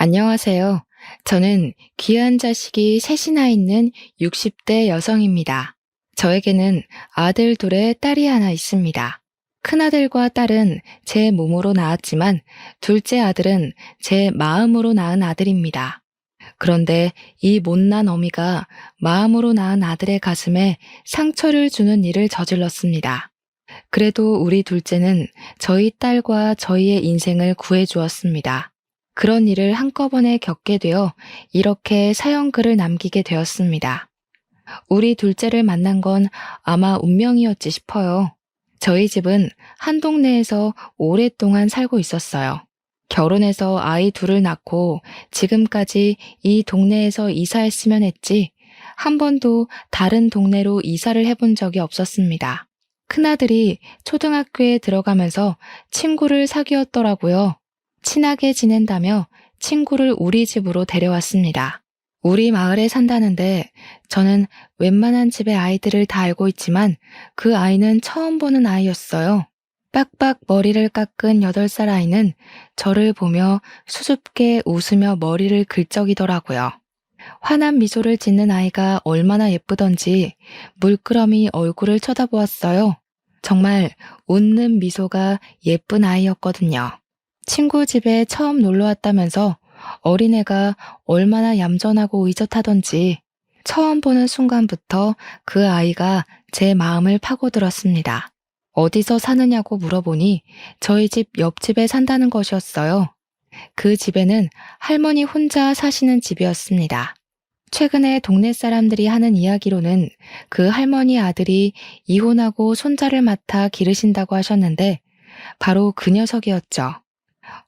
안녕하세요. 저는 귀한 자식이 셋이나 있는 60대 여성입니다. 저에게는 아들 둘에 딸이 하나 있습니다. 큰아들과 딸은 제 몸으로 낳았지만 둘째 아들은 제 마음으로 낳은 아들입니다. 그런데 이 못난 어미가 마음으로 낳은 아들의 가슴에 상처를 주는 일을 저질렀습니다. 그래도 우리 둘째는 저희 딸과 저희의 인생을 구해주었습니다. 그런 일을 한꺼번에 겪게 되어 이렇게 사연글을 남기게 되었습니다. 우리 둘째를 만난 건 아마 운명이었지 싶어요. 저희 집은 한 동네에서 오랫동안 살고 있었어요. 결혼해서 아이 둘을 낳고 지금까지 이 동네에서 이사했으면 했지 한 번도 다른 동네로 이사를 해본 적이 없었습니다. 큰아들이 초등학교에 들어가면서 친구를 사귀었더라고요. 친하게 지낸다며 친구를 우리 집으로 데려왔습니다. 우리 마을에 산다는데 저는 웬만한 집의 아이들을 다 알고 있지만 그 아이는 처음 보는 아이였어요. 빡빡 머리를 깎은 8살 아이는 저를 보며 수줍게 웃으며 머리를 긁적이더라고요. 환한 미소를 짓는 아이가 얼마나 예쁘던지 물끄러미 얼굴을 쳐다보았어요. 정말 웃는 미소가 예쁜 아이였거든요. 친구 집에 처음 놀러 왔다면서 어린애가 얼마나 얌전하고 의젓하던지 처음 보는 순간부터 그 아이가 제 마음을 파고들었습니다. 어디서 사느냐고 물어보니 저희 집 옆집에 산다는 것이었어요. 그 집에는 할머니 혼자 사시는 집이었습니다. 최근에 동네 사람들이 하는 이야기로는 그 할머니 아들이 이혼하고 손자를 맡아 기르신다고 하셨는데 바로 그 녀석이었죠.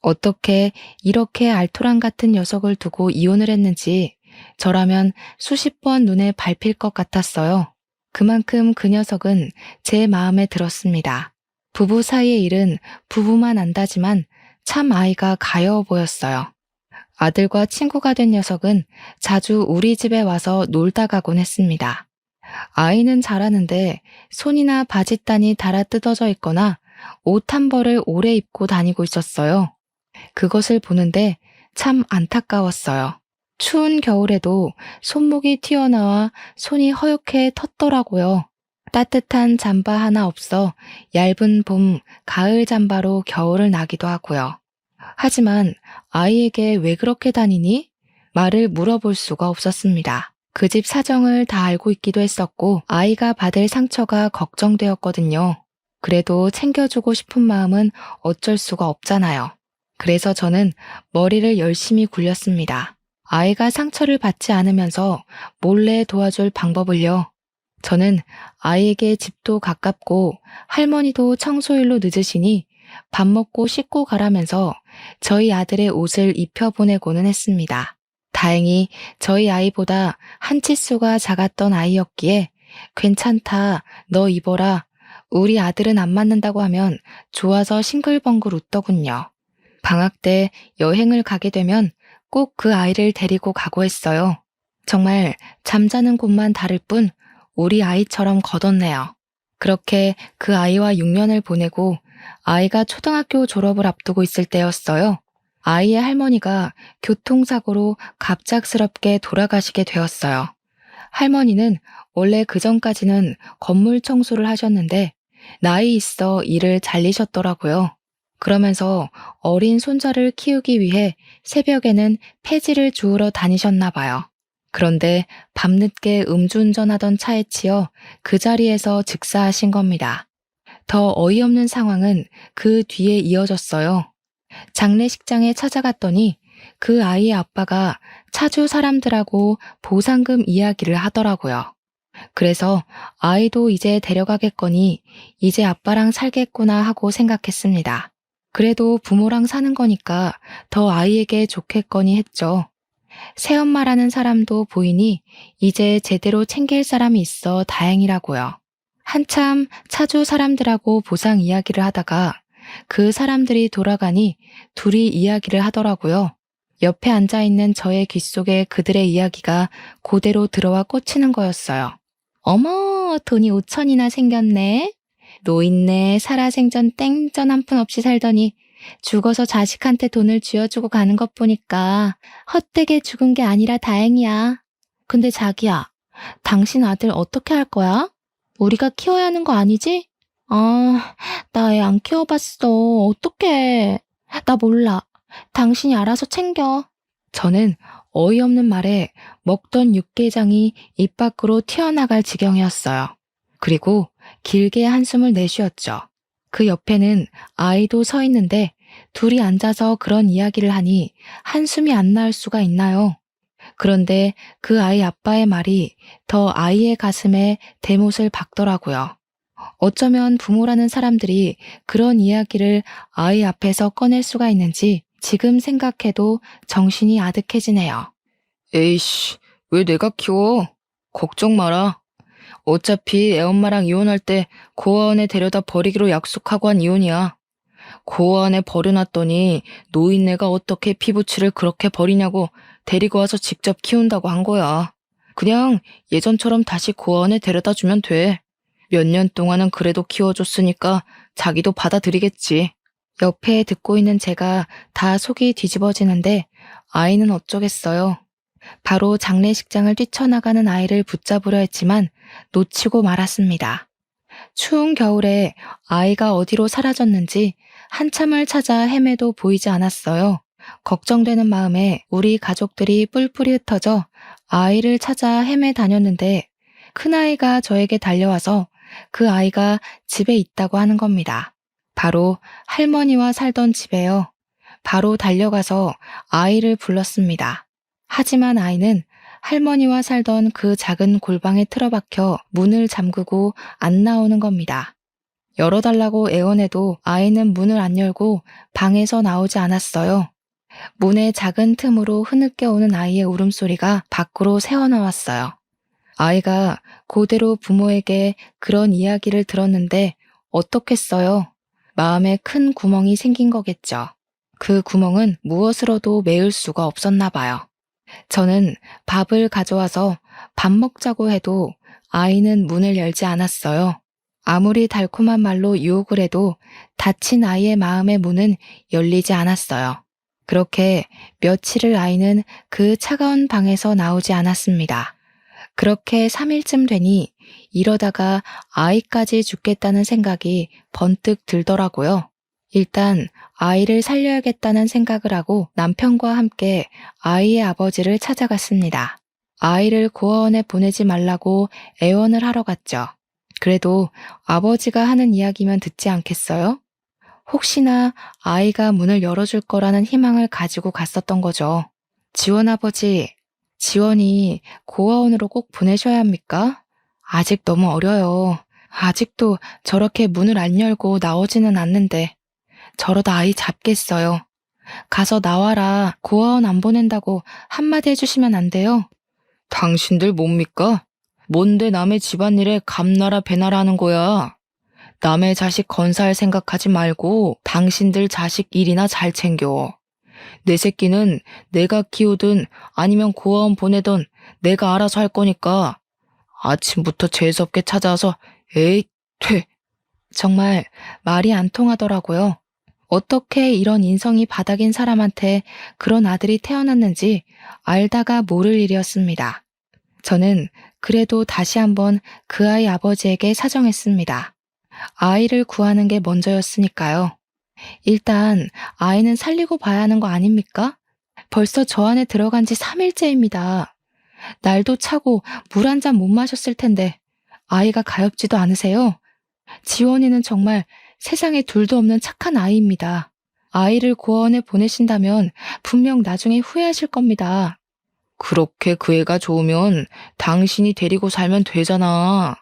어떻게 이렇게 알토란 같은 녀석을 두고 이혼을 했는지 저라면 수십 번 눈에 밟힐 것 같았어요. 그만큼 그 녀석은 제 마음에 들었습니다. 부부 사이의 일은 부부만 안다지만 참 아이가 가여워 보였어요. 아들과 친구가 된 녀석은 자주 우리 집에 와서 놀다 가곤 했습니다. 아이는 잘하는데 손이나 바짓단이 달아 뜯어져 있거나 옷 한 벌을 오래 입고 다니고 있었어요. 그것을 보는데 참 안타까웠어요. 추운 겨울에도 손목이 튀어나와 손이 허옇게 텄더라고요. 따뜻한 잠바 하나 없어 얇은 봄, 가을 잠바로 겨울을 나기도 하고요. 하지만 아이에게 왜 그렇게 다니니? 말을 물어볼 수가 없었습니다. 그 집 사정을 다 알고 있기도 했었고 아이가 받을 상처가 걱정되었거든요. 그래도 챙겨주고 싶은 마음은 어쩔 수가 없잖아요. 그래서 저는 머리를 열심히 굴렸습니다. 아이가 상처를 받지 않으면서 몰래 도와줄 방법을요. 저는 아이에게 집도 가깝고 할머니도 청소일로 늦으시니 밥 먹고 씻고 가라면서 저희 아들의 옷을 입혀보내고는 했습니다. 다행히 저희 아이보다 한 치수가 작았던 아이였기에 괜찮다, 너 입어라. 우리 아들은 안 맞는다고 하면 좋아서 싱글벙글 웃더군요. 방학 때 여행을 가게 되면 꼭 그 아이를 데리고 가고 했어요. 정말 잠자는 곳만 다를 뿐 우리 아이처럼 걷었네요. 그렇게 그 아이와 6년을 보내고 아이가 초등학교 졸업을 앞두고 있을 때였어요. 아이의 할머니가 교통사고로 갑작스럽게 돌아가시게 되었어요. 할머니는 원래 그전까지는 건물 청소를 하셨는데 나이 있어 일을 잘리셨더라고요. 그러면서 어린 손자를 키우기 위해 새벽에는 폐지를 주우러 다니셨나 봐요. 그런데 밤늦게 음주운전하던 차에 치여 그 자리에서 즉사하신 겁니다. 더 어이없는 상황은 그 뒤에 이어졌어요. 장례식장에 찾아갔더니 그 아이의 아빠가 차주 사람들하고 보상금 이야기를 하더라고요. 그래서 아이도 이제 데려가겠거니 이제 아빠랑 살겠구나 하고 생각했습니다. 그래도 부모랑 사는 거니까 더 아이에게 좋겠거니 했죠. 새엄마라는 사람도 보이니 이제 제대로 챙길 사람이 있어 다행이라고요. 한참 차주 사람들하고 보상 이야기를 하다가 그 사람들이 돌아가니 둘이 이야기를 하더라고요. 옆에 앉아있는 저의 귀 속에 그들의 이야기가 그대로 들어와 꽂히는 거였어요. 어머, 돈이 5천이나 생겼네. 노인네 살아생전 땡전 한 푼 없이 살더니 죽어서 자식한테 돈을 쥐어주고 가는 것 보니까 헛되게 죽은 게 아니라 다행이야. 근데 자기야, 당신 아들 어떻게 할 거야? 우리가 키워야 하는 거 아니지? 아, 나 애 안 키워봤어. 어떡해. 나 몰라. 당신이 알아서 챙겨. 저는 어이없는 말에 먹던 육개장이 입 밖으로 튀어나갈 지경이었어요. 그리고 길게 한숨을 내쉬었죠. 그 옆에는 아이도 서 있는데 둘이 앉아서 그런 이야기를 하니 한숨이 안 나올 수가 있나요? 그런데 그 아이 아빠의 말이 더 아이의 가슴에 대못을 박더라고요. 어쩌면 부모라는 사람들이 그런 이야기를 아이 앞에서 꺼낼 수가 있는지 지금 생각해도 정신이 아득해지네요. 에이씨, 왜 내가 키워? 걱정 마라. 어차피 애엄마랑 이혼할 때 고아원에 데려다 버리기로 약속하고 한 이혼이야. 고아원에 버려놨더니 노인네가 어떻게 피부치를 그렇게 버리냐고 데리고 와서 직접 키운다고 한 거야. 그냥 예전처럼 다시 고아원에 데려다 주면 돼. 몇 년 동안은 그래도 키워줬으니까 자기도 받아들이겠지. 옆에 듣고 있는 제가 다 속이 뒤집어지는데 아이는 어쩌겠어요. 바로 장례식장을 뛰쳐나가는 아이를 붙잡으려 했지만 놓치고 말았습니다. 추운 겨울에 아이가 어디로 사라졌는지 한참을 찾아 헤매도 보이지 않았어요. 걱정되는 마음에 우리 가족들이 뿔뿔이 흩어져 아이를 찾아 헤매 다녔는데 큰아이가 저에게 달려와서 그 아이가 집에 있다고 하는 겁니다. 바로 할머니와 살던 집에요. 바로 달려가서 아이를 불렀습니다. 하지만 아이는 할머니와 살던 그 작은 골방에 틀어박혀 문을 잠그고 안 나오는 겁니다. 열어달라고 애원해도 아이는 문을 안 열고 방에서 나오지 않았어요. 문의 작은 틈으로 흐느껴 오는 아이의 울음소리가 밖으로 새어나왔어요. 아이가 그대로 부모에게 그런 이야기를 들었는데 어떻겠어요? 마음에 큰 구멍이 생긴 거겠죠. 그 구멍은 무엇으로도 메울 수가 없었나 봐요. 저는 밥을 가져와서 밥 먹자고 해도 아이는 문을 열지 않았어요. 아무리 달콤한 말로 유혹을 해도 다친 아이의 마음의 문은 열리지 않았어요. 그렇게 며칠을 아이는 그 차가운 방에서 나오지 않았습니다. 그렇게 3일쯤 되니 이러다가 아이까지 죽겠다는 생각이 번뜩 들더라고요. 일단 아이를 살려야겠다는 생각을 하고 남편과 함께 아이의 아버지를 찾아갔습니다. 아이를 고아원에 보내지 말라고 애원을 하러 갔죠. 그래도 아버지가 하는 이야기면 듣지 않겠어요? 혹시나 아이가 문을 열어줄 거라는 희망을 가지고 갔었던 거죠. 지원 아버지, 지원이 고아원으로 꼭 보내셔야 합니까? 아직 너무 어려요. 아직도 저렇게 문을 안 열고 나오지는 않는데 저러다 아이 잡겠어요. 가서 나와라. 고아원 안 보낸다고 한마디 해주시면 안 돼요? 당신들 뭡니까? 뭔데 남의 집안일에 감나라 배나라 하는 거야? 남의 자식 건사할 생각하지 말고 당신들 자식 일이나 잘 챙겨. 내 새끼는 내가 키우든 아니면 고아원 보내든 내가 알아서 할 거니까 아침부터 재수없게 찾아와서 에이, 퇴. 정말 말이 안 통하더라고요. 어떻게 이런 인성이 바닥인 사람한테 그런 아들이 태어났는지 알다가 모를 일이었습니다. 저는 그래도 다시 한번 그 아이 아버지에게 사정했습니다. 아이를 구하는 게 먼저였으니까요. 일단 아이는 살리고 봐야 하는 거 아닙니까? 벌써 저 안에 들어간 지 3일째입니다. 날도 차고 물 한 잔 못 마셨을 텐데 아이가 가엾지도 않으세요? 지원이는 정말 세상에 둘도 없는 착한 아이입니다. 아이를 고아원에 보내신다면 분명 나중에 후회하실 겁니다. 그렇게 그 애가 좋으면 당신이 데리고 살면 되잖아.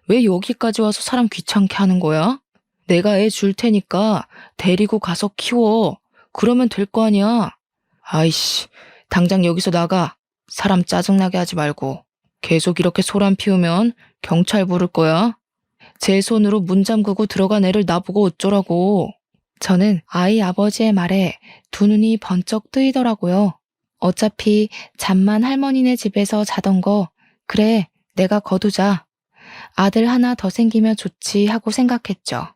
왜 여기까지 와서 사람 귀찮게 하는 거야? 내가 애 줄 테니까 데리고 가서 키워. 그러면 될 거 아니야. 아이씨, 당장 여기서 나가. 사람 짜증나게 하지 말고. 계속 이렇게 소란 피우면 경찰 부를 거야. 제 손으로 문 잠그고 들어간 애를 나보고 어쩌라고. 저는 아이 아버지의 말에 두 눈이 번쩍 뜨이더라고요. 어차피 잠만 할머니네 집에서 자던 거 그래 내가 거두자. 아들 하나 더 생기면 좋지 하고 생각했죠.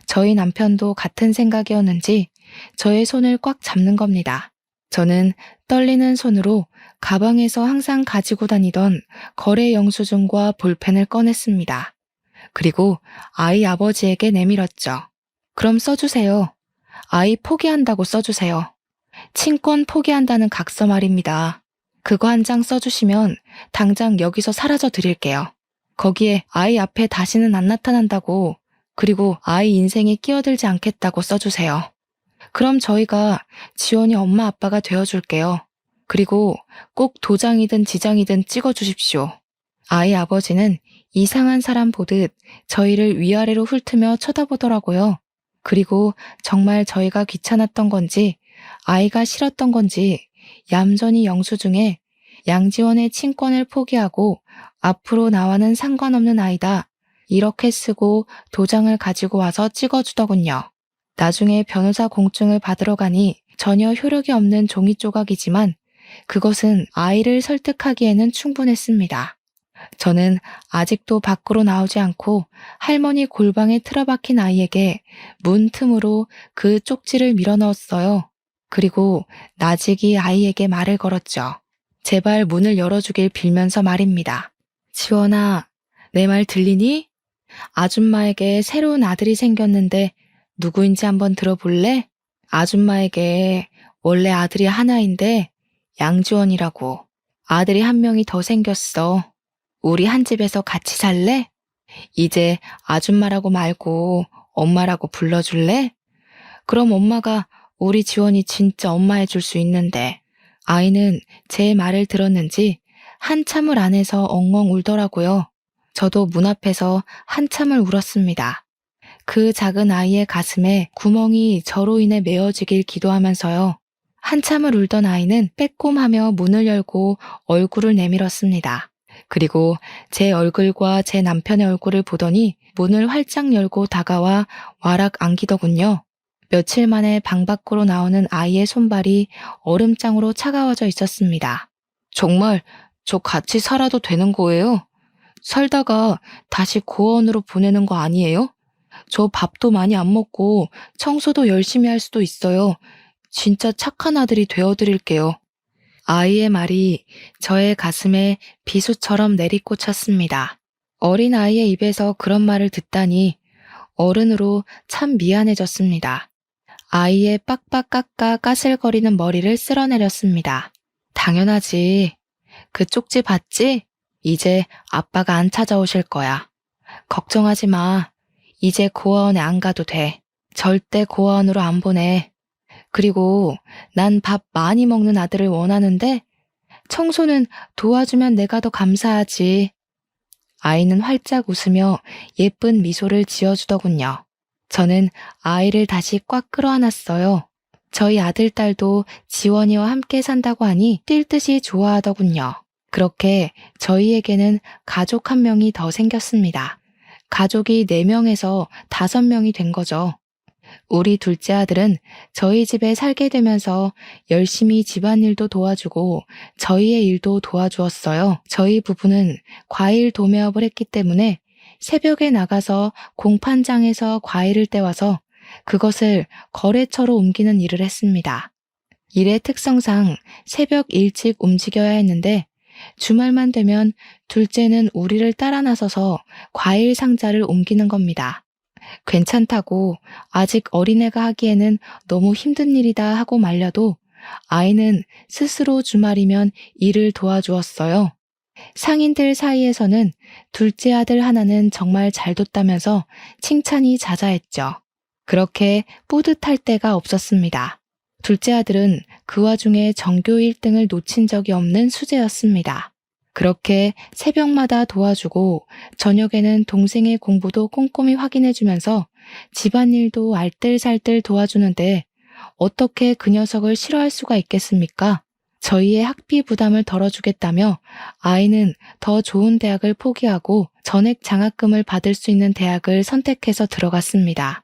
저희 남편도 같은 생각이었는지 저의 손을 꽉 잡는 겁니다. 저는 떨리는 손으로 가방에서 항상 가지고 다니던 거래 영수증과 볼펜을 꺼냈습니다. 그리고 아이 아버지에게 내밀었죠. 그럼 써주세요. 아이 포기한다고 써주세요. 친권 포기한다는 각서 말입니다. 그거 한 장 써주시면 당장 여기서 사라져 드릴게요. 거기에 아이 앞에 다시는 안 나타난다고, 그리고 아이 인생에 끼어들지 않겠다고 써주세요. 그럼 저희가 지원이 엄마 아빠가 되어줄게요. 그리고 꼭 도장이든 지장이든 찍어주십시오. 아이 아버지는 이상한 사람 보듯 저희를 위아래로 훑으며 쳐다보더라고요. 그리고 정말 저희가 귀찮았던 건지 아이가 싫었던 건지 얌전히 영수증에 양지원의 친권을 포기하고 앞으로 나와는 상관없는 아이다, 이렇게 쓰고 도장을 가지고 와서 찍어주더군요. 나중에 변호사 공증을 받으러 가니 전혀 효력이 없는 종이 조각이지만 그것은 아이를 설득하기에는 충분했습니다. 저는 아직도 밖으로 나오지 않고 할머니 골방에 틀어박힌 아이에게 문 틈으로 그 쪽지를 밀어넣었어요. 그리고 나직이 아이에게 말을 걸었죠. 제발 문을 열어주길 빌면서 말입니다. 지원아, 내 말 들리니? 아줌마에게 새로운 아들이 생겼는데 누구인지 한번 들어볼래? 아줌마에게 원래 아들이 하나인데 양지원이라고. 아들이 한 명이 더 생겼어. 우리 한 집에서 같이 살래? 이제 아줌마라고 말고 엄마라고 불러줄래? 그럼 엄마가 우리 지원이 진짜 엄마 해줄 수 있는데. 아이는 제 말을 들었는지 한참을 안에서 엉엉 울더라고요. 저도 문 앞에서 한참을 울었습니다. 그 작은 아이의 가슴에 구멍이 저로 인해 메어지길 기도하면서요. 한참을 울던 아이는 빼꼼하며 문을 열고 얼굴을 내밀었습니다. 그리고 제 얼굴과 제 남편의 얼굴을 보더니 문을 활짝 열고 다가와 와락 안기더군요. 며칠 만에 방 밖으로 나오는 아이의 손발이 얼음장으로 차가워져 있었습니다. 정말 저 같이 살아도 되는 거예요? 살다가 다시 고아원으로 보내는 거 아니에요? 저 밥도 많이 안 먹고 청소도 열심히 할 수도 있어요. 진짜 착한 아들이 되어드릴게요. 아이의 말이 저의 가슴에 비수처럼 내리꽂혔습니다. 어린 아이의 입에서 그런 말을 듣다니 어른으로 참 미안해졌습니다. 아이의 빡빡 깎아 까슬거리는 머리를 쓸어내렸습니다. 당연하지. 그 쪽지 봤지? 이제 아빠가 안 찾아오실 거야. 걱정하지 마. 이제 고아원에 안 가도 돼. 절대 고아원으로 안 보내. 그리고 난 밥 많이 먹는 아들을 원하는데 청소는 도와주면 내가 더 감사하지. 아이는 활짝 웃으며 예쁜 미소를 지어주더군요. 저는 아이를 다시 꽉 끌어안았어요. 저희 아들, 딸도 지원이와 함께 산다고 하니 뛸 듯이 좋아하더군요. 그렇게 저희에게는 가족 한 명이 더 생겼습니다. 가족이 4명에서 5명이 된 거죠. 우리 둘째 아들은 저희 집에 살게 되면서 열심히 집안일도 도와주고 저희의 일도 도와주었어요. 저희 부부는 과일 도매업을 했기 때문에 새벽에 나가서 공판장에서 과일을 떼와서 그것을 거래처로 옮기는 일을 했습니다. 일의 특성상 새벽 일찍 움직여야 했는데 주말만 되면 둘째는 우리를 따라 나서서 과일 상자를 옮기는 겁니다. 괜찮다고 아직 어린애가 하기에는 너무 힘든 일이다 하고 말려도 아이는 스스로 주말이면 일을 도와주었어요. 상인들 사이에서는 둘째 아들 하나는 정말 잘 뒀다면서 칭찬이 자자했죠. 그렇게 뿌듯할 때가 없었습니다. 둘째 아들은 그 와중에 전교 1등을 놓친 적이 없는 수재였습니다. 그렇게 새벽마다 도와주고 저녁에는 동생의 공부도 꼼꼼히 확인해주면서 집안일도 알뜰살뜰 도와주는데 어떻게 그 녀석을 싫어할 수가 있겠습니까? 저희의 학비 부담을 덜어주겠다며 아이는 더 좋은 대학을 포기하고 전액 장학금을 받을 수 있는 대학을 선택해서 들어갔습니다.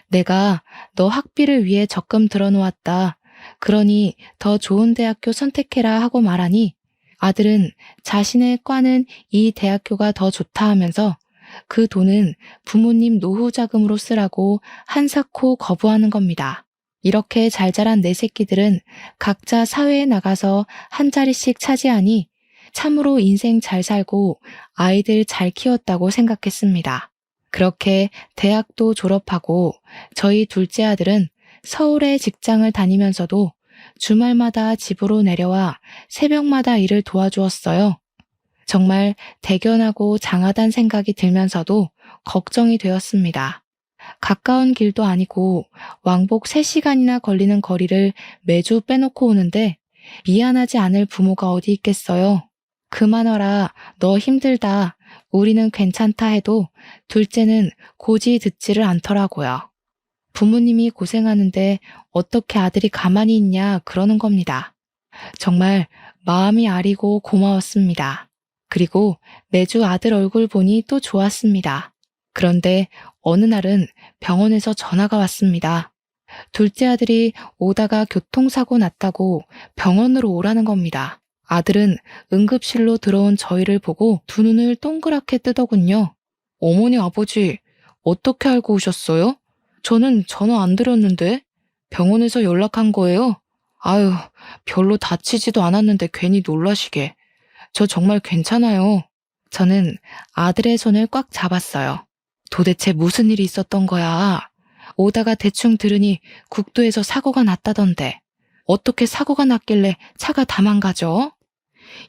내가 너 학비를 위해 적금 들어놓았다. 그러니 더 좋은 대학교 선택해라 하고 말하니 아들은 자신의 과는 이 대학교가 더 좋다 하면서 그 돈은 부모님 노후 자금으로 쓰라고 한사코 거부하는 겁니다. 이렇게 잘 자란 내 새끼들은 각자 사회에 나가서 한 자리씩 차지하니 참으로 인생 잘 살고 아이들 잘 키웠다고 생각했습니다. 그렇게 대학도 졸업하고 저희 둘째 아들은 서울에 직장을 다니면서도 주말마다 집으로 내려와 새벽마다 일을 도와주었어요. 정말 대견하고 장하단 생각이 들면서도 걱정이 되었습니다. 가까운 길도 아니고 왕복 3시간이나 걸리는 거리를 매주 빼놓고 오는데 미안하지 않을 부모가 어디 있겠어요. 그만하라, 너 힘들다, 우리는 괜찮다 해도 둘째는 고지 듣지를 않더라고요. 부모님이 고생하는데 어떻게 아들이 가만히 있냐 그러는 겁니다. 정말 마음이 아리고 고마웠습니다. 그리고 매주 아들 얼굴 보니 또 좋았습니다. 그런데 어느 날은 병원에서 전화가 왔습니다. 둘째 아들이 오다가 교통사고 났다고 병원으로 오라는 겁니다. 아들은 응급실로 들어온 저희를 보고 두 눈을 동그랗게 뜨더군요. 어머니, 아버지, 어떻게 알고 오셨어요? 저는 전화 안 드렸는데 병원에서 연락한 거예요. 아유, 별로 다치지도 않았는데 괜히 놀라시게. 저 정말 괜찮아요. 저는 아들의 손을 꽉 잡았어요. 도대체 무슨 일이 있었던 거야? 오다가 대충 들으니 국도에서 사고가 났다던데. 어떻게 사고가 났길래 차가 다 망가져?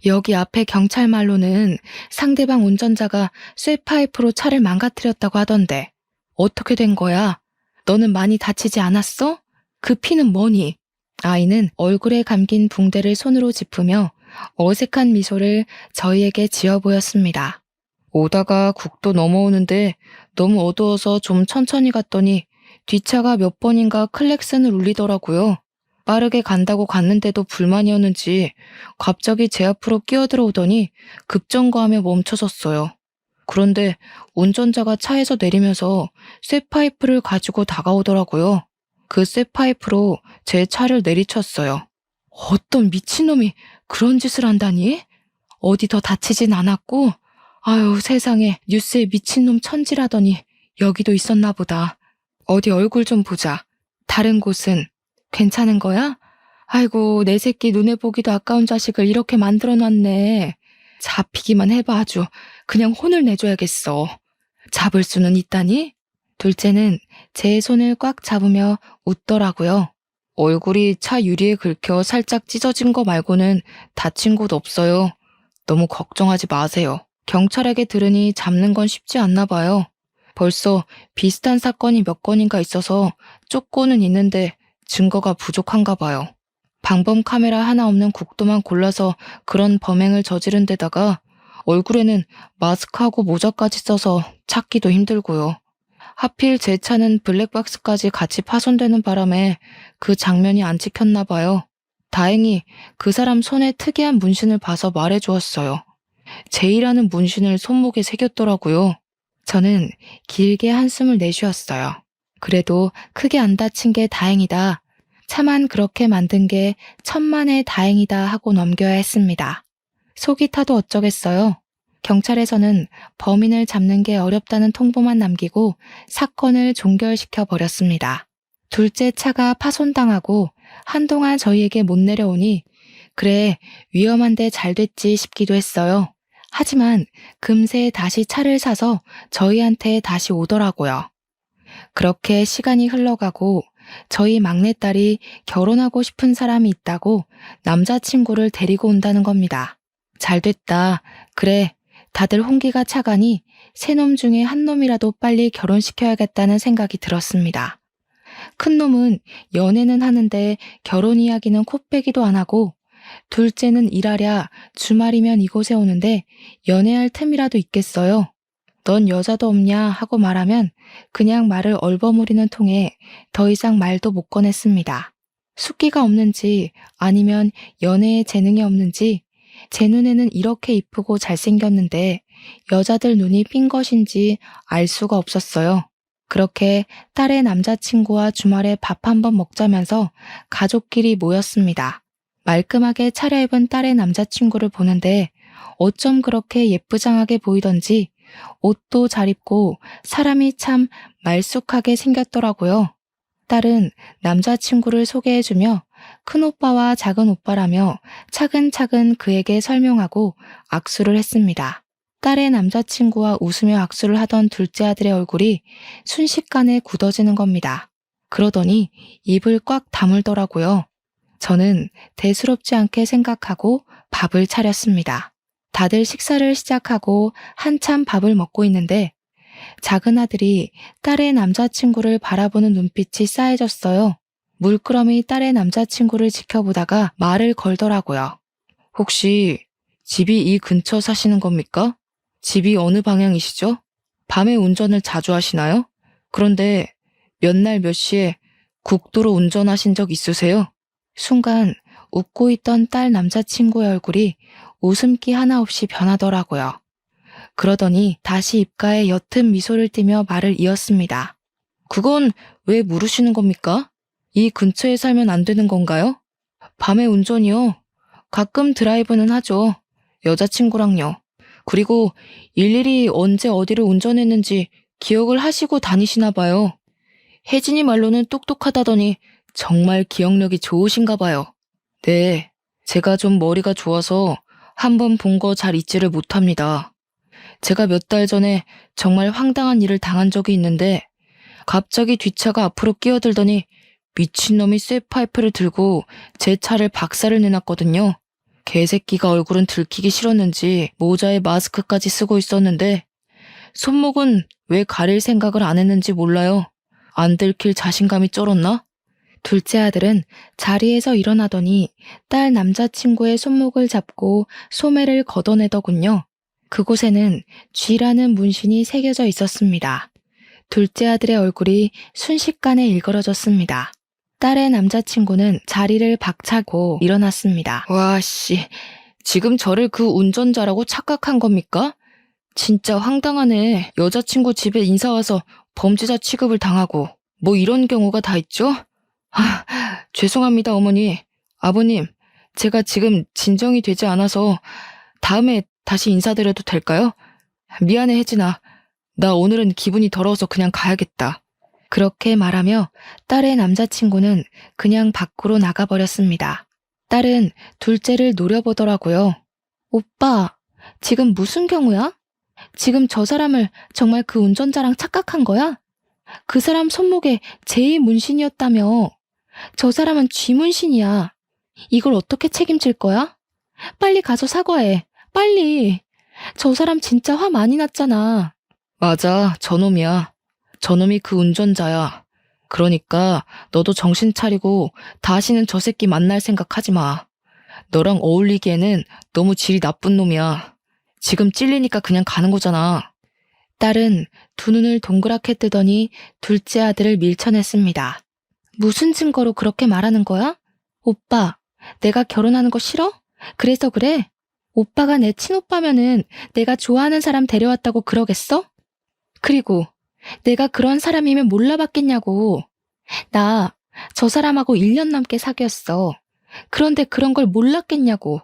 여기 앞에 경찰말로는 상대방 운전자가 쇠파이프로 차를 망가뜨렸다고 하던데. 어떻게 된 거야? 너는 많이 다치지 않았어? 그 피는 뭐니? 아이는 얼굴에 감긴 붕대를 손으로 짚으며 어색한 미소를 저희에게 지어 보였습니다. 오다가 국도 넘어오는데 너무 어두워서 좀 천천히 갔더니 뒷차가 몇 번인가 클렉슨을 울리더라고요. 빠르게 간다고 갔는데도 불만이었는지 갑자기 제 앞으로 끼어들어오더니 급정거하며 멈춰섰어요. 그런데 운전자가 차에서 내리면서 쇠파이프를 가지고 다가오더라고요. 그 쇠파이프로 제 차를 내리쳤어요. 어떤 미친놈이 그런 짓을 한다니? 어디 더 다치진 않았고? 아유, 세상에, 뉴스에 미친놈 천지라더니 여기도 있었나 보다. 어디 얼굴 좀 보자. 다른 곳은 괜찮은 거야? 아이고, 내 새끼 눈에 보기도 아까운 자식을 이렇게 만들어놨네. 잡히기만 해봐 아주. 그냥 혼을 내줘야겠어. 잡을 수는 있다니? 둘째는 제 손을 꽉 잡으며 웃더라고요. 얼굴이 차 유리에 긁혀 살짝 찢어진 거 말고는 다친 곳 없어요. 너무 걱정하지 마세요. 경찰에게 들으니 잡는 건 쉽지 않나 봐요. 벌써 비슷한 사건이 몇 건인가 있어서 쫓고는 있는데 증거가 부족한가 봐요. 방범 카메라 하나 없는 국도만 골라서 그런 범행을 저지른 데다가 얼굴에는 마스크하고 모자까지 써서 찾기도 힘들고요. 하필 제 차는 블랙박스까지 같이 파손되는 바람에 그 장면이 안 찍혔나 봐요. 다행히 그 사람 손에 특이한 문신을 봐서 말해주었어요. 제이라는 문신을 손목에 새겼더라고요. 저는 길게 한숨을 내쉬었어요. 그래도 크게 안 다친 게 다행이다. 차만 그렇게 만든 게 천만에 다행이다 하고 넘겨야 했습니다. 속이 타도 어쩌겠어요. 경찰에서는 범인을 잡는 게 어렵다는 통보만 남기고 사건을 종결시켜 버렸습니다. 둘째 차가 파손당하고 한동안 저희에게 못 내려오니 그래, 위험한데 잘 됐지 싶기도 했어요. 하지만 금세 다시 차를 사서 저희한테 다시 오더라고요. 그렇게 시간이 흘러가고 저희 막내딸이 결혼하고 싶은 사람이 있다고 남자친구를 데리고 온다는 겁니다. 잘 됐다. 그래, 다들 홍기가 차가니 세 놈 중에 한 놈이라도 빨리 결혼시켜야겠다는 생각이 들었습니다. 큰 놈은 연애는 하는데 결혼 이야기는 코빼기도 안 하고 둘째는 일하랴 주말이면 이곳에 오는데 연애할 틈이라도 있겠어요. 넌 여자도 없냐 하고 말하면 그냥 말을 얼버무리는 통에 더 이상 말도 못 꺼냈습니다. 숫기가 없는지 아니면 연애에 재능이 없는지 제 눈에는 이렇게 이쁘고 잘생겼는데 여자들 눈이 삔 것인지 알 수가 없었어요. 그렇게 딸의 남자친구와 주말에 밥 한번 먹자면서 가족끼리 모였습니다. 말끔하게 차려입은 딸의 남자친구를 보는데 어쩜 그렇게 예쁘장하게 보이던지 옷도 잘 입고 사람이 참 말쑥하게 생겼더라고요. 딸은 남자친구를 소개해주며 큰오빠와 작은오빠라며 차근차근 그에게 설명하고 악수를 했습니다. 딸의 남자친구와 웃으며 악수를 하던 둘째 아들의 얼굴이 순식간에 굳어지는 겁니다. 그러더니 입을 꽉 다물더라고요. 저는 대수롭지 않게 생각하고 밥을 차렸습니다. 다들 식사를 시작하고 한참 밥을 먹고 있는데 작은 아들이 딸의 남자친구를 바라보는 눈빛이 싸해졌어요. 물끄러미 딸의 남자친구를 지켜보다가 말을 걸더라고요. 혹시 집이 이 근처 사시는 겁니까? 집이 어느 방향이시죠? 밤에 운전을 자주 하시나요? 그런데 몇 날 몇 시에 국도로 운전하신 적 있으세요? 순간 웃고 있던 딸 남자친구의 얼굴이 웃음기 하나 없이 변하더라고요. 그러더니 다시 입가에 옅은 미소를 띠며 말을 이었습니다. 그건 왜 물으시는 겁니까? 이 근처에 살면 안 되는 건가요? 밤에 운전이요? 가끔 드라이브는 하죠. 여자친구랑요. 그리고 일일이 언제 어디를 운전했는지 기억을 하시고 다니시나 봐요. 혜진이 말로는 똑똑하다더니 정말 기억력이 좋으신가 봐요. 네, 제가 좀 머리가 좋아서 한 번 본 거 잘 잊지를 못합니다. 제가 몇 달 전에 정말 황당한 일을 당한 적이 있는데 갑자기 뒷차가 앞으로 끼어들더니 미친놈이 쇠파이프를 들고 제 차를 박살을 내놨거든요. 개새끼가 얼굴은 들키기 싫었는지 모자에 마스크까지 쓰고 있었는데 손목은 왜 가릴 생각을 안 했는지 몰라요. 안 들킬 자신감이 쩔었나? 둘째 아들은 자리에서 일어나더니 딸 남자친구의 손목을 잡고 소매를 걷어내더군요. 그곳에는 쥐라는 문신이 새겨져 있었습니다. 둘째 아들의 얼굴이 순식간에 일그러졌습니다. 딸의 남자친구는 자리를 박차고 일어났습니다. 와, 씨. 지금 저를 그 운전자라고 착각한 겁니까? 진짜 황당하네. 여자친구 집에 인사 와서 범죄자 취급을 당하고. 뭐 이런 경우가 다 있죠? 죄송합니다, 어머니. 아버님, 제가 지금 진정이 되지 않아서 다음에 다시 인사드려도 될까요? 미안해, 혜진아. 나 오늘은 기분이 더러워서 그냥 가야겠다. 그렇게 말하며 딸의 남자친구는 그냥 밖으로 나가버렸습니다. 딸은 둘째를 노려보더라고요. 오빠, 지금 무슨 경우야? 지금 저 사람을 정말 그 운전자랑 착각한 거야? 그 사람 손목에 제 문신이었다며. 저 사람은 쥐 문신이야. 이걸 어떻게 책임질 거야? 빨리 가서 사과해. 빨리. 저 사람 진짜 화 많이 났잖아. 맞아, 저놈이야. 저놈이 그 운전자야. 그러니까 너도 정신 차리고 다시는 저 새끼 만날 생각하지 마. 너랑 어울리기에는 너무 질이 나쁜 놈이야. 지금 찔리니까 그냥 가는 거잖아. 딸은 두 눈을 동그랗게 뜨더니 둘째 아들을 밀쳐냈습니다. 무슨 증거로 그렇게 말하는 거야? 오빠, 내가 결혼하는 거 싫어? 그래서 그래? 오빠가 내 친오빠면은 내가 좋아하는 사람 데려왔다고 그러겠어? 그리고 내가 그런 사람이면 몰라봤겠냐고. 나 저 사람하고 1년 넘게 사귀었어. 그런데 그런 걸 몰랐겠냐고.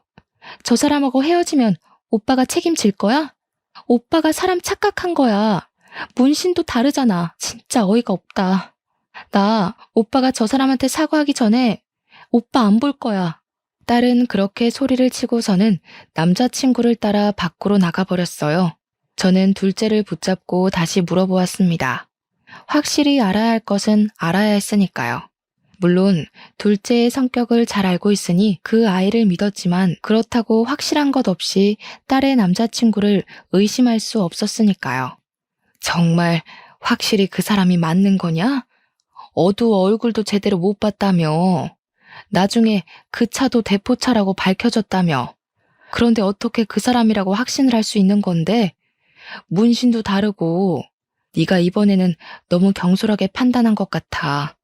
저 사람하고 헤어지면 오빠가 책임질 거야? 오빠가 사람 착각한 거야. 문신도 다르잖아. 진짜 어이가 없다. 나 오빠가 저 사람한테 사과하기 전에 오빠 안 볼 거야. 딸은 그렇게 소리를 치고서는 남자친구를 따라 밖으로 나가버렸어요. 저는 둘째를 붙잡고 다시 물어보았습니다. 확실히 알아야 할 것은 알아야 했으니까요. 물론 둘째의 성격을 잘 알고 있으니 그 아이를 믿었지만 그렇다고 확실한 것 없이 딸의 남자친구를 의심할 수 없었으니까요. 정말 확실히 그 사람이 맞는 거냐? 어두워 얼굴도 제대로 못 봤다며. 나중에 그 차도 대포차라고 밝혀졌다며. 그런데 어떻게 그 사람이라고 확신을 할 수 있는 건데? 문신도 다르고 네가 이번에는 너무 경솔하게 판단한 것 같아.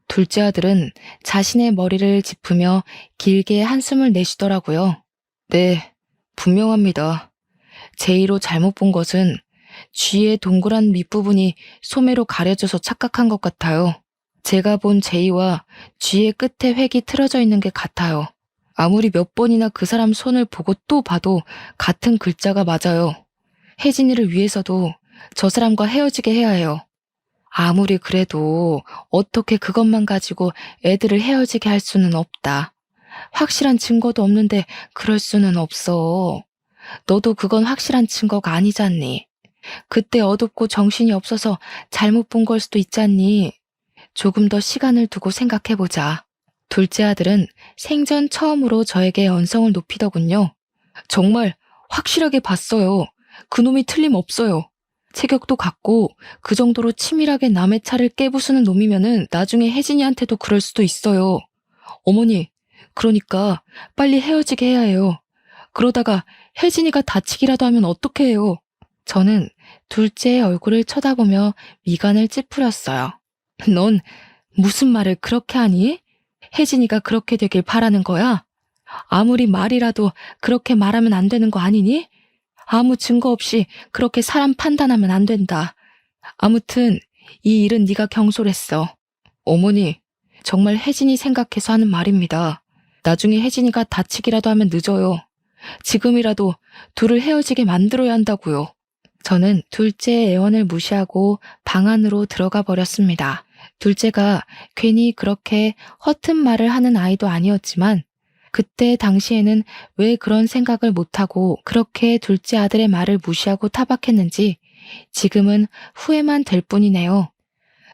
둘째 아들은 자신의 머리를 짚으며 길게 한숨을 내쉬더라고요. 네, 분명합니다. 제이로 잘못 본 것은 쥐의 동그란 밑부분이 소매로 가려져서 착각한 것 같아요. 제가 본 제이와 쥐의 끝에 획이 틀어져 있는 게 같아요. 아무리 몇 번이나 그 사람 손을 보고 또 봐도 같은 글자가 맞아요. 혜진이를 위해서도 저 사람과 헤어지게 해야 해요. 아무리 그래도 어떻게 그것만 가지고 애들을 헤어지게 할 수는 없다. 확실한 증거도 없는데 그럴 수는 없어. 너도 그건 확실한 증거가 아니잖니. 그때 어둡고 정신이 없어서 잘못 본 걸 수도 있잖니. 조금 더 시간을 두고 생각해보자. 둘째 아들은 생전 처음으로 저에게 언성을 높이더군요. 정말 확실하게 봤어요. 그놈이 틀림없어요. 체격도 같고 그 정도로 치밀하게 남의 차를 깨부수는 놈이면은 나중에 혜진이한테도 그럴 수도 있어요. 어머니, 그러니까 빨리 헤어지게 해야 해요. 그러다가 혜진이가 다치기라도 하면 어떡해 해요. 저는 둘째의 얼굴을 쳐다보며 미간을 찌푸렸어요. 넌 무슨 말을 그렇게 하니? 혜진이가 그렇게 되길 바라는 거야? 아무리 말이라도 그렇게 말하면 안 되는 거 아니니? 아무 증거 없이 그렇게 사람 판단하면 안 된다. 아무튼 이 일은 네가 경솔했어. 어머니, 정말 혜진이 생각해서 하는 말입니다. 나중에 혜진이가 다치기라도 하면 늦어요. 지금이라도 둘을 헤어지게 만들어야 한다고요. 저는 둘째의 애원을 무시하고 방 안으로 들어가 버렸습니다. 둘째가 괜히 그렇게 허튼 말을 하는 아이도 아니었지만 그때 당시에는 왜 그런 생각을 못하고 그렇게 둘째 아들의 말을 무시하고 타박했는지 지금은 후회만 될 뿐이네요.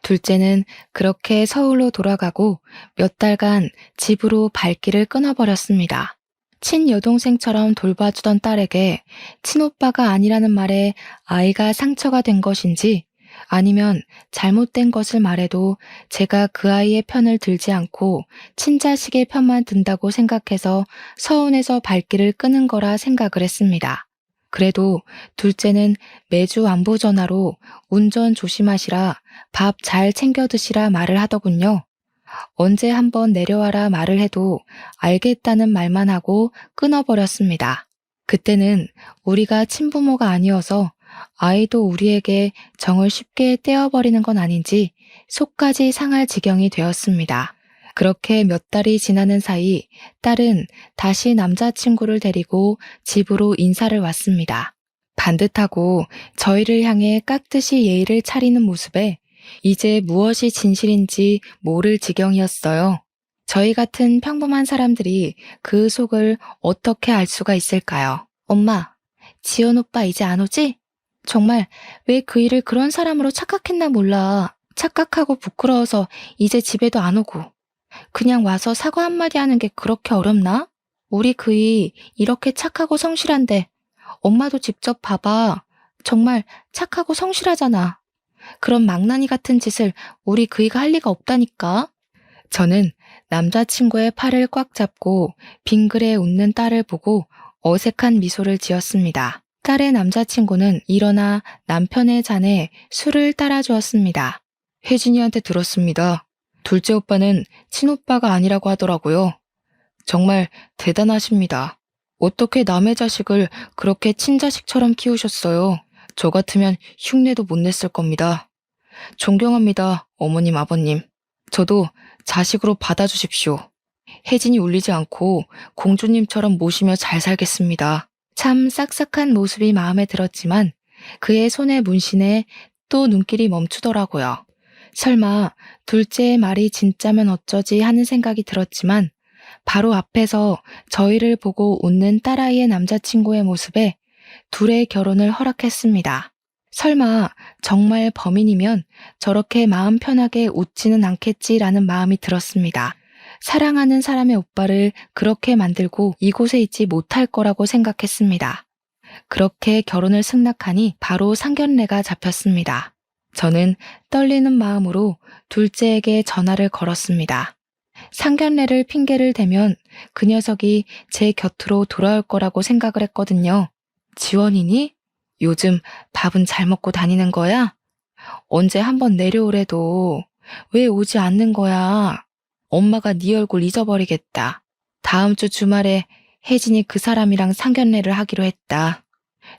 둘째는 그렇게 서울로 돌아가고 몇 달간 집으로 발길을 끊어버렸습니다. 친여동생처럼 돌봐주던 딸에게 친오빠가 아니라는 말에 아이가 상처가 된 것인지 아니면 잘못된 것을 말해도 제가 그 아이의 편을 들지 않고 친자식의 편만 든다고 생각해서 서운해서 발길을 끄는 거라 생각을 했습니다. 그래도 둘째는 매주 안부 전화로 운전 조심하시라, 밥 잘 챙겨 드시라 말을 하더군요. 언제 한번 내려와라 말을 해도 알겠다는 말만 하고 끊어버렸습니다. 그때는 우리가 친부모가 아니어서 아이도 우리에게 정을 쉽게 떼어버리는 건 아닌지 속까지 상할 지경이 되었습니다. 그렇게 몇 달이 지나는 사이 딸은 다시 남자친구를 데리고 집으로 인사를 왔습니다. 반듯하고 저희를 향해 깍듯이 예의를 차리는 모습에 이제 무엇이 진실인지 모를 지경이었어요. 저희 같은 평범한 사람들이 그 속을 어떻게 알 수가 있을까요? 엄마, 지연 오빠 이제 안 오지? 정말 왜 그 일을 그런 사람으로 착각했나 몰라. 착각하고 부끄러워서 이제 집에도 안 오고. 그냥 와서 사과 한마디 하는 게 그렇게 어렵나? 우리 그이 이렇게 착하고 성실한데 엄마도 직접 봐봐. 정말 착하고 성실하잖아. 그런 망나니 같은 짓을 우리 그이가 할 리가 없다니까. 저는 남자친구의 팔을 꽉 잡고 빙그레 웃는 딸을 보고 어색한 미소를 지었습니다. 딸의 남자친구는 일어나 남편의 잔에 술을 따라주었습니다. 혜진이한테 들었습니다. 둘째 오빠는 친오빠가 아니라고 하더라고요. 정말 대단하십니다. 어떻게 남의 자식을 그렇게 친자식처럼 키우셨어요? 저 같으면 흉내도 못 냈을 겁니다. 존경합니다, 어머님, 아버님. 저도 자식으로 받아주십시오. 혜진이 울리지 않고 공주님처럼 모시며 잘 살겠습니다. 참 싹싹한 모습이 마음에 들었지만 그의 손의 문신에 또 눈길이 멈추더라고요. 설마 둘째의 말이 진짜면 어쩌지 하는 생각이 들었지만 바로 앞에서 저희를 보고 웃는 딸아이의 남자친구의 모습에 둘의 결혼을 허락했습니다. 설마 정말 범인이면 저렇게 마음 편하게 웃지는 않겠지라는 마음이 들었습니다. 사랑하는 사람의 오빠를 그렇게 만들고 이곳에 있지 못할 거라고 생각했습니다. 그렇게 결혼을 승낙하니 바로 상견례가 잡혔습니다. 저는 떨리는 마음으로 둘째에게 전화를 걸었습니다. 상견례를 핑계를 대면 그 녀석이 제 곁으로 돌아올 거라고 생각을 했거든요. 지원이니? 요즘 밥은 잘 먹고 다니는 거야? 언제 한번 내려오래도 왜 오지 않는 거야? 엄마가 네 얼굴 잊어버리겠다. 다음 주 주말에 혜진이 그 사람이랑 상견례를 하기로 했다.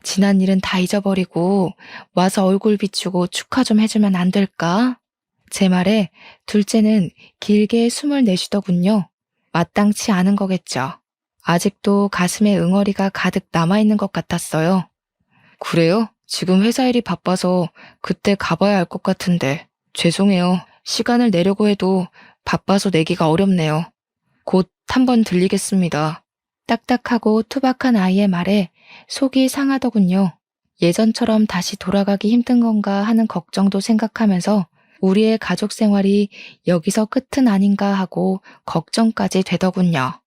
지난 일은 다 잊어버리고 와서 얼굴 비추고 축하 좀 해주면 안 될까? 제 말에 둘째는 길게 숨을 내쉬더군요. 마땅치 않은 거겠죠. 아직도 가슴에 응어리가 가득 남아있는 것 같았어요. 그래요? 지금 회사 일이 바빠서 그때 가봐야 할 것 같은데. 죄송해요. 시간을 내려고 해도 바빠서 내기가 어렵네요. 곧 한번 들리겠습니다. 딱딱하고 투박한 아이의 말에 속이 상하더군요. 예전처럼 다시 돌아가기 힘든 건가 하는 걱정도 생각하면서 우리의 가족 생활이 여기서 끝은 아닌가 하고 걱정까지 되더군요.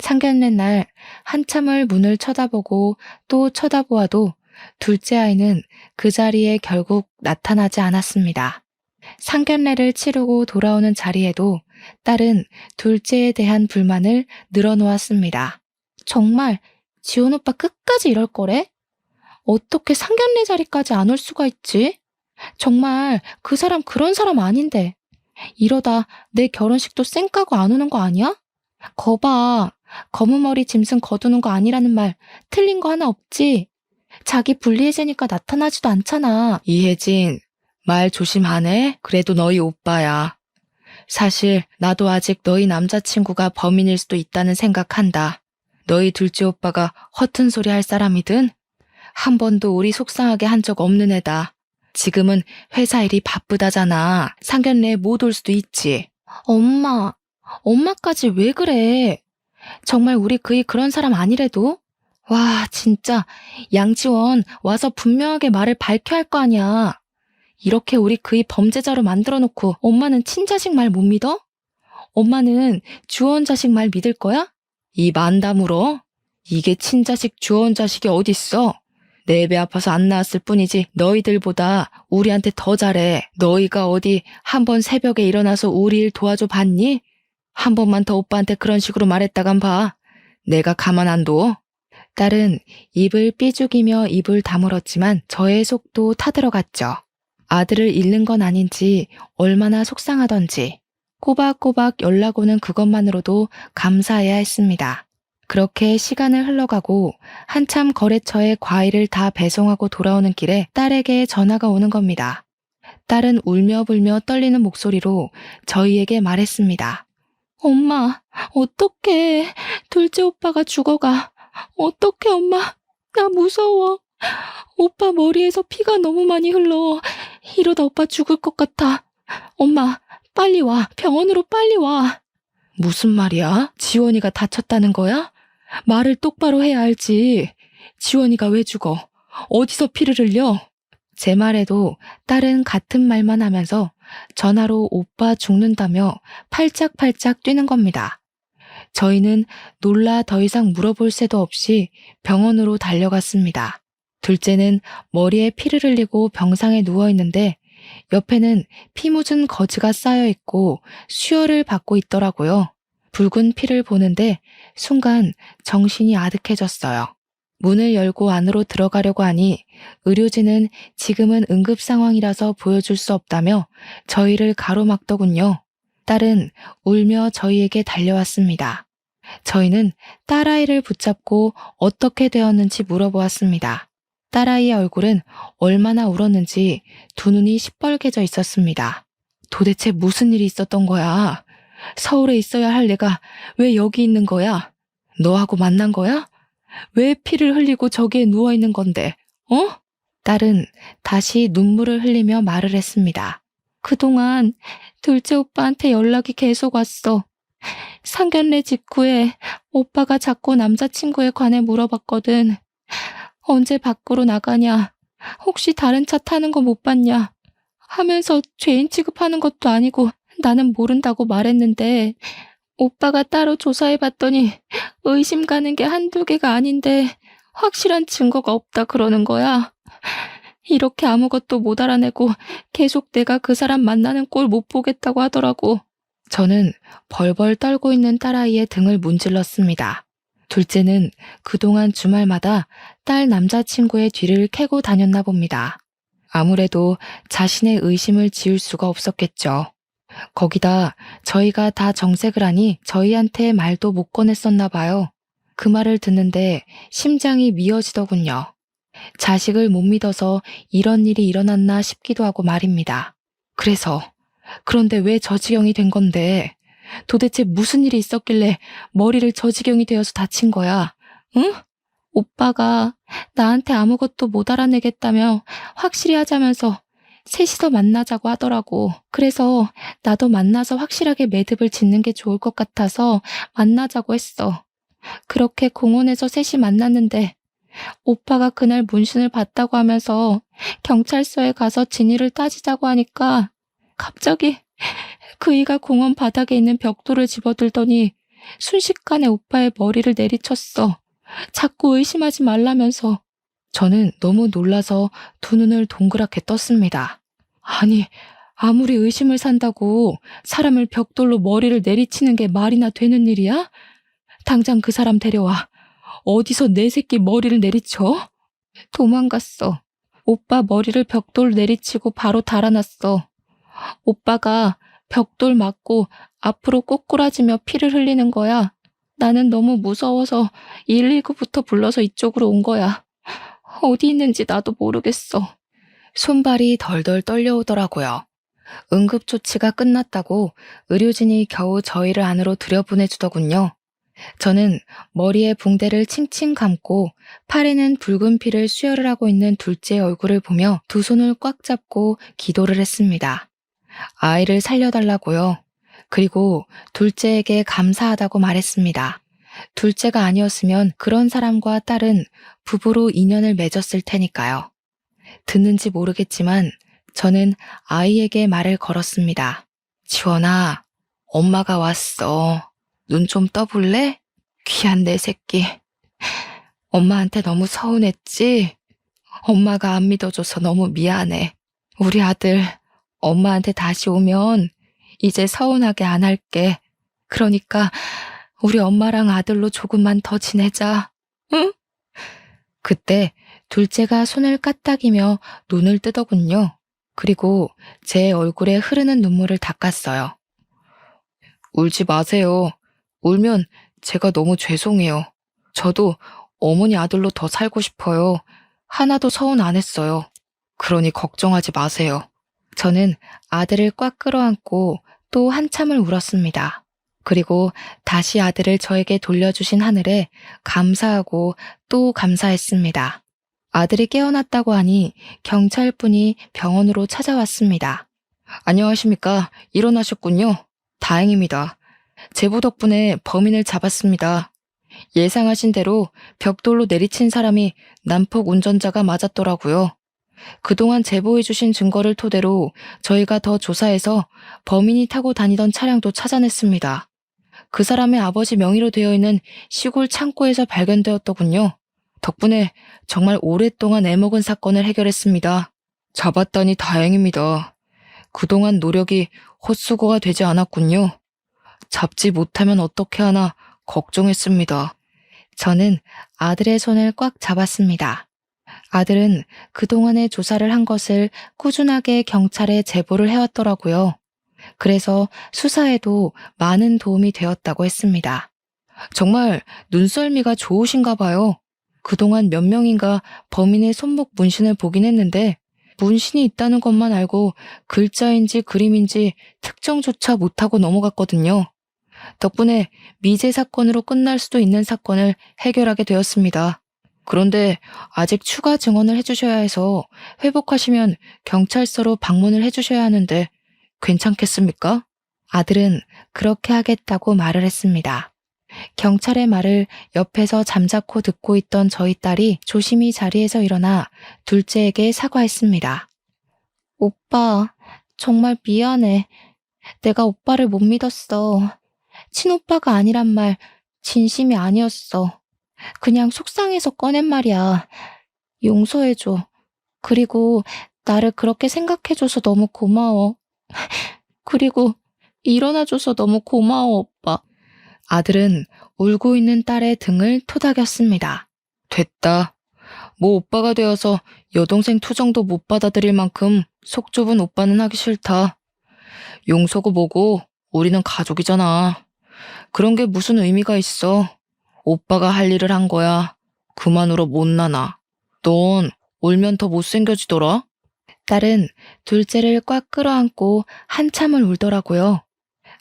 상견례 날 한참을 문을 쳐다보고 또 쳐다보아도 둘째 아이는 그 자리에 결국 나타나지 않았습니다. 상견례를 치르고 돌아오는 자리에도 딸은 둘째에 대한 불만을 늘어놓았습니다. 정말 지원 오빠 끝까지 이럴 거래? 어떻게 상견례 자리까지 안 올 수가 있지? 정말 그 사람 그런 사람 아닌데. 이러다 내 결혼식도 쌩 까고 안 오는 거 아니야? 거봐. 검은 머리 짐승 거두는 거 아니라는 말 틀린 거 하나 없지? 자기 불리해지니까 나타나지도 않잖아. 이혜진, 말 조심하네? 그래도 너희 오빠야. 사실 나도 아직 너희 남자친구가 범인일 수도 있다는 생각한다. 너희 둘째 오빠가 허튼 소리 할 사람이든 한 번도 우리 속상하게 한 적 없는 애다. 지금은 회사 일이 바쁘다잖아. 상견례에 못 올 수도 있지. 엄마까지 왜 그래? 정말 우리 그이 그런 사람 아니래도? 와, 진짜 양지원 와서 분명하게 말을 밝혀야 할 거 아니야. 이렇게 우리 그이 범죄자로 만들어 놓고 엄마는 친자식 말 못 믿어? 엄마는 주원 자식 말 믿을 거야? 이 만담으로? 이게 친자식 주원 자식이 어딨어? 내 배 아파서 안 나왔을 뿐이지 너희들보다 우리한테 더 잘해. 너희가 어디 한 번 새벽에 일어나서 우리 일 도와줘 봤니? 한 번만 더 오빠한테 그런 식으로 말했다간 봐. 내가 가만 안 둬. 딸은 입을 삐죽이며 입을 다물었지만 저의 속도 타들어갔죠. 아들을 잃는 건 아닌지 얼마나 속상하던지 꼬박꼬박 연락 오는 그것만으로도 감사해야 했습니다. 그렇게 시간을 흘러가고 한참 거래처에 과일을 다 배송하고 돌아오는 길에 딸에게 전화가 오는 겁니다. 딸은 울며 불며 떨리는 목소리로 저희에게 말했습니다. 엄마, 어떡해. 둘째 오빠가 죽어가. 어떡해, 엄마. 나 무서워. 오빠 머리에서 피가 너무 많이 흘러. 이러다 오빠 죽을 것 같아. 엄마, 빨리 와. 병원으로 빨리 와. 무슨 말이야? 지원이가 다쳤다는 거야? 말을 똑바로 해야 알지. 지원이가 왜 죽어? 어디서 피를 흘려? 제 말에도 딸은 같은 말만 하면서 전화로 오빠 죽는다며 팔짝팔짝 뛰는 겁니다. 저희는 놀라 더 이상 물어볼 새도 없이 병원으로 달려갔습니다. 둘째는 머리에 피를 흘리고 병상에 누워있는데 옆에는 피 묻은 거즈가 쌓여있고 수혈을 받고 있더라고요. 붉은 피를 보는데 순간 정신이 아득해졌어요. 문을 열고 안으로 들어가려고 하니 의료진은 지금은 응급 상황이라서 보여줄 수 없다며 저희를 가로막더군요. 딸은 울며 저희에게 달려왔습니다. 저희는 딸아이를 붙잡고 어떻게 되었는지 물어보았습니다. 딸아이의 얼굴은 얼마나 울었는지 두 눈이 시뻘개져 있었습니다. 도대체 무슨 일이 있었던 거야? 서울에 있어야 할 내가 왜 여기 있는 거야? 너하고 만난 거야? 왜 피를 흘리고 저기에 누워있는 건데, 어? 딸은 다시 눈물을 흘리며 말을 했습니다. 그동안 둘째 오빠한테 연락이 계속 왔어. 상견례 직후에 오빠가 자꾸 남자친구에 관해 물어봤거든. 언제 밖으로 나가냐? 혹시 다른 차 타는 거 못 봤냐? 하면서 죄인 취급하는 것도 아니고 나는 모른다고 말했는데 오빠가 따로 조사해봤더니 의심 가는 게 한두 개가 아닌데 확실한 증거가 없다 그러는 거야. 이렇게 아무것도 못 알아내고 계속 내가 그 사람 만나는 꼴 못 보겠다고 하더라고. 저는 벌벌 떨고 있는 딸아이의 등을 문질렀습니다. 둘째는 그동안 주말마다 딸 남자친구의 뒤를 캐고 다녔나 봅니다. 아무래도 자신의 의심을 지울 수가 없었겠죠. 거기다 저희가 다 정색을 하니 저희한테 말도 못 꺼냈었나 봐요. 그 말을 듣는데 심장이 미어지더군요. 자식을 못 믿어서 이런 일이 일어났나 싶기도 하고 말입니다. 그런데 왜 저 지경이 된 건데? 도대체 무슨 일이 있었길래 머리를 저 지경이 되어서 다친 거야? 응? 오빠가 나한테 아무것도 못 알아내겠다며 확실히 하자면서 셋이서 만나자고 하더라고. 그래서 나도 만나서 확실하게 매듭을 짓는 게 좋을 것 같아서 만나자고 했어. 그렇게 공원에서 셋이 만났는데 오빠가 그날 문신을 봤다고 하면서 경찰서에 가서 진위를 따지자고 하니까 갑자기 그이가 공원 바닥에 있는 벽돌을 집어들더니 순식간에 오빠의 머리를 내리쳤어. 자꾸 의심하지 말라면서. 저는 너무 놀라서 두 눈을 동그랗게 떴습니다. 아니, 아무리 의심을 산다고 사람을 벽돌로 머리를 내리치는 게 말이나 되는 일이야? 당장 그 사람 데려와. 어디서 내 새끼 머리를 내리쳐? 도망갔어. 오빠 머리를 벽돌 내리치고 바로 달아났어. 오빠가 벽돌 맞고 앞으로 꼬꾸라지며 피를 흘리는 거야. 나는 너무 무서워서 119부터 불러서 이쪽으로 온 거야. 어디 있는지 나도 모르겠어. 손발이 덜덜 떨려오더라고요. 응급조치가 끝났다고 의료진이 겨우 저희를 안으로 들여보내주더군요. 저는 머리에 붕대를 칭칭 감고 팔에는 붉은 피를 수혈을 하고 있는 둘째의 얼굴을 보며 두 손을 꽉 잡고 기도를 했습니다. 아이를 살려달라고요. 그리고 둘째에게 감사하다고 말했습니다. 둘째가 아니었으면 그런 사람과 딸은 부부로 인연을 맺었을 테니까요. 듣는지 모르겠지만 저는 아이에게 말을 걸었습니다. 지원아, 엄마가 왔어. 눈 좀 떠볼래? 귀한 내 새끼. 엄마한테 너무 서운했지? 엄마가 안 믿어줘서 너무 미안해. 우리 아들 엄마한테 다시 오면 이제 서운하게 안 할게. 그러니까 우리 엄마랑 아들로 조금만 더 지내자. 응? 그때 둘째가 손을 까딱이며 눈을 뜨더군요. 그리고 제 얼굴에 흐르는 눈물을 닦았어요. 울지 마세요. 울면 제가 너무 죄송해요. 저도 어머니 아들로 더 살고 싶어요. 하나도 서운 안 했어요. 그러니 걱정하지 마세요. 저는 아들을 꽉 끌어안고 또 한참을 울었습니다. 그리고 다시 아들을 저에게 돌려주신 하늘에 감사하고 또 감사했습니다. 아들이 깨어났다고 하니 경찰분이 병원으로 찾아왔습니다. 안녕하십니까? 일어나셨군요. 다행입니다. 제보 덕분에 범인을 잡았습니다. 예상하신 대로 벽돌로 내리친 사람이 난폭 운전자가 맞았더라고요. 그동안 제보해주신 증거를 토대로 저희가 더 조사해서 범인이 타고 다니던 차량도 찾아냈습니다. 그 사람의 아버지 명의로 되어 있는 시골 창고에서 발견되었더군요. 덕분에 정말 오랫동안 애먹은 사건을 해결했습니다. 잡았다니 다행입니다. 그동안 노력이 헛수고가 되지 않았군요. 잡지 못하면 어떻게 하나 걱정했습니다. 저는 아들의 손을 꽉 잡았습니다. 아들은 그동안의 조사를 한 것을 꾸준하게 경찰에 제보를 해왔더라고요. 그래서 수사에도 많은 도움이 되었다고 했습니다. 정말 눈썰미가 좋으신가 봐요. 그동안 몇 명인가 범인의 손목 문신을 보긴 했는데 문신이 있다는 것만 알고 글자인지 그림인지 특정조차 못하고 넘어갔거든요. 덕분에 미제 사건으로 끝날 수도 있는 사건을 해결하게 되었습니다. 그런데 아직 추가 증언을 해주셔야 해서 회복하시면 경찰서로 방문을 해주셔야 하는데 괜찮겠습니까? 아들은 그렇게 하겠다고 말을 했습니다. 경찰의 말을 옆에서 잠자코 듣고 있던 저희 딸이 조심히 자리에서 일어나 둘째에게 사과했습니다. 오빠, 정말 미안해. 내가 오빠를 못 믿었어. 친오빠가 아니란 말 진심이 아니었어. 그냥 속상해서 꺼낸 말이야. 용서해줘. 그리고 나를 그렇게 생각해줘서 너무 고마워. 그리고 일어나줘서 너무 고마워, 오빠. 아들은 울고 있는 딸의 등을 토닥였습니다. 됐다. 뭐 오빠가 되어서 여동생 투정도 못 받아들일 만큼 속 좁은 오빠는 하기 싫다. 용서고 뭐고 우리는 가족이잖아. 그런 게 무슨 의미가 있어. 오빠가 할 일을 한 거야. 그만 울어 못나나. 넌 울면 더 못생겨지더라. 딸은 둘째를 꽉 끌어안고 한참을 울더라고요.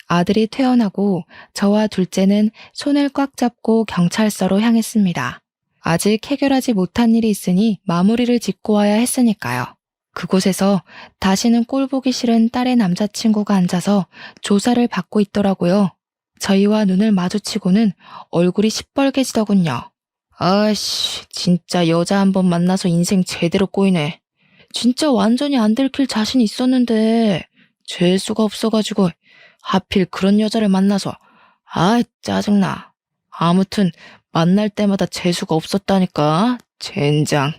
아들이 퇴원하고 저와 둘째는 손을 꽉 잡고 경찰서로 향했습니다. 아직 해결하지 못한 일이 있으니 마무리를 짓고 와야 했으니까요. 그곳에서 다시는 꼴 보기 싫은 딸의 남자친구가 앉아서 조사를 받고 있더라고요. 저희와 눈을 마주치고는 얼굴이 시뻘개지더군요. 아씨, 진짜 여자 한 번 만나서 인생 제대로 꼬이네. 진짜 완전히 안 들킬 자신 있었는데 죄수가 없어가지고 하필 그런 여자를 만나서 짜증나. 아무튼 만날 때마다 재수가 없었다니까. 젠장.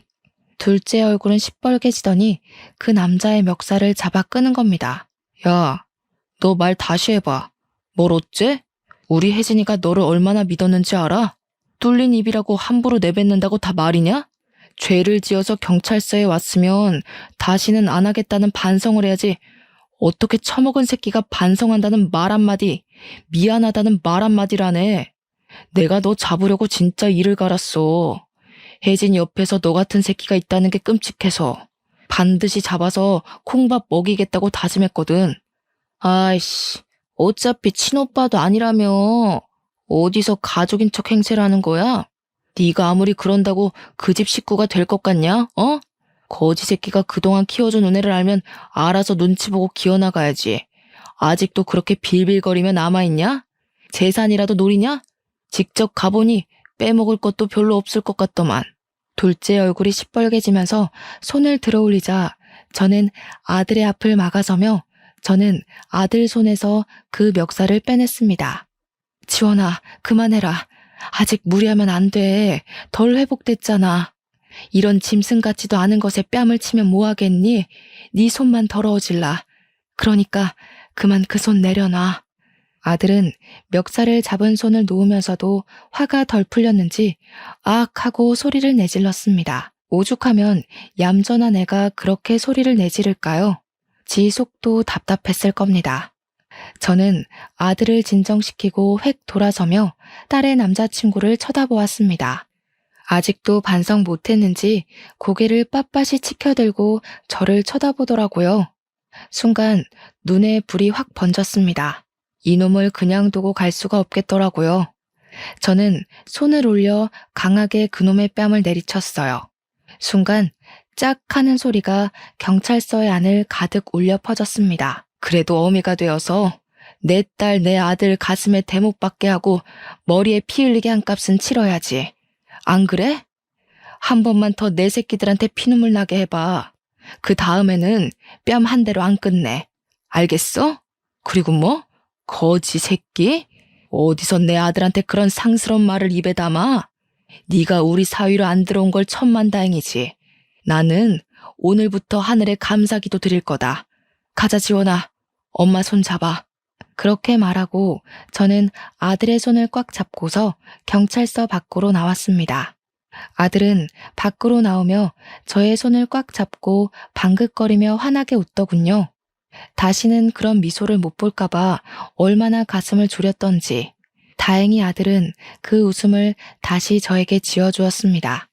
둘째 얼굴은 시뻘개지더니 그 남자의 멱살을 잡아 끄는 겁니다. 야, 너 말 다시 해봐. 뭘 어째? 우리 혜진이가 너를 얼마나 믿었는지 알아? 뚫린 입이라고 함부로 내뱉는다고 다 말이냐? 죄를 지어서 경찰서에 왔으면 다시는 안 하겠다는 반성을 해야지. 어떻게 처먹은 새끼가 반성한다는 말 한마디, 미안하다는 말 한마디라네. 내가 너 잡으려고 진짜 이를 갈았어. 혜진 옆에서 너 같은 새끼가 있다는 게 끔찍해서 반드시 잡아서 콩밥 먹이겠다고 다짐했거든. 아이씨, 어차피 친오빠도 아니라며. 어디서 가족인 척 행세를 하는 거야? 네가 아무리 그런다고 그 집 식구가 될 것 같냐? 어? 거지 새끼가 그동안 키워준 은혜를 알면 알아서 눈치 보고 기어나가야지. 아직도 그렇게 빌빌거리며 남아있냐? 재산이라도 노리냐? 직접 가보니 빼먹을 것도 별로 없을 것 같더만. 둘째 얼굴이 시뻘개지면서 손을 들어올리자 저는 아들의 앞을 막아서며 저는 아들 손에서 그 멱살을 빼냈습니다. 지원아, 그만해라. 아직 무리하면 안 돼. 덜 회복됐잖아. 이런 짐승 같지도 않은 것에 뺨을 치면 뭐하겠니? 네 손만 더러워질라. 그러니까 그만 그 손 내려놔. 아들은 멱살을 잡은 손을 놓으면서도 화가 덜 풀렸는지 악 하고 소리를 내질렀습니다. 오죽하면 얌전한 애가 그렇게 소리를 내지를까요? 지 속도 답답했을 겁니다. 저는 아들을 진정시키고 획 돌아서며 딸의 남자친구를 쳐다보았습니다. 아직도 반성 못했는지 고개를 빳빳이 치켜들고 저를 쳐다보더라고요. 순간 눈에 불이 확 번졌습니다. 이놈을 그냥 두고 갈 수가 없겠더라고요. 저는 손을 올려 강하게 그놈의 뺨을 내리쳤어요. 순간 짝 하는 소리가 경찰서의 안을 가득 울려 퍼졌습니다. 그래도 어미가 되어서 내 딸, 내 아들 가슴에 대못 박게 하고 머리에 피 흘리게 한 값은 치러야지. 안 그래? 한 번만 더 내 새끼들한테 피눈물 나게 해봐. 그 다음에는 뺨 한 대로 안 끝내. 알겠어? 그리고 뭐? 거지 새끼? 어디서 내 아들한테 그런 상스러운 말을 입에 담아? 네가 우리 사위로 안 들어온 걸 천만다행이지. 나는 오늘부터 하늘에 감사기도 드릴 거다. 가자 지원아. 엄마 손 잡아. 그렇게 말하고 저는 아들의 손을 꽉 잡고서 경찰서 밖으로 나왔습니다. 아들은 밖으로 나오며 저의 손을 꽉 잡고 방긋거리며 환하게 웃더군요. 다시는 그런 미소를 못 볼까봐 얼마나 가슴을 졸였던지. 다행히 아들은 그 웃음을 다시 저에게 지어주었습니다.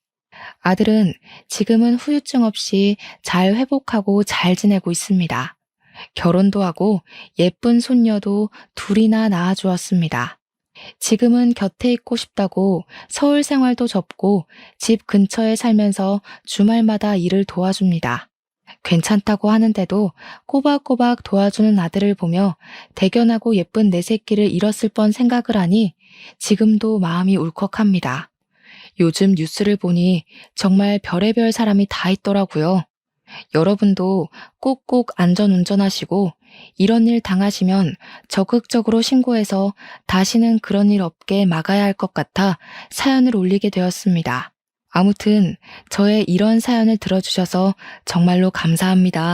아들은 지금은 후유증 없이 잘 회복하고 잘 지내고 있습니다. 결혼도 하고 예쁜 손녀도 둘이나 낳아주었습니다. 지금은 곁에 있고 싶다고 서울 생활도 접고 집 근처에 살면서 주말마다 일을 도와줍니다. 괜찮다고 하는데도 꼬박꼬박 도와주는 아들을 보며 대견하고 예쁜 내 새끼를 잃었을 뻔 생각을 하니 지금도 마음이 울컥합니다. 요즘 뉴스를 보니 정말 별의별 사람이 다 있더라고요. 여러분도 꼭꼭 안전운전하시고 이런 일 당하시면 적극적으로 신고해서 다시는 그런 일 없게 막아야 할 것 같아 사연을 올리게 되었습니다. 아무튼 저의 이런 사연을 들어주셔서 정말로 감사합니다.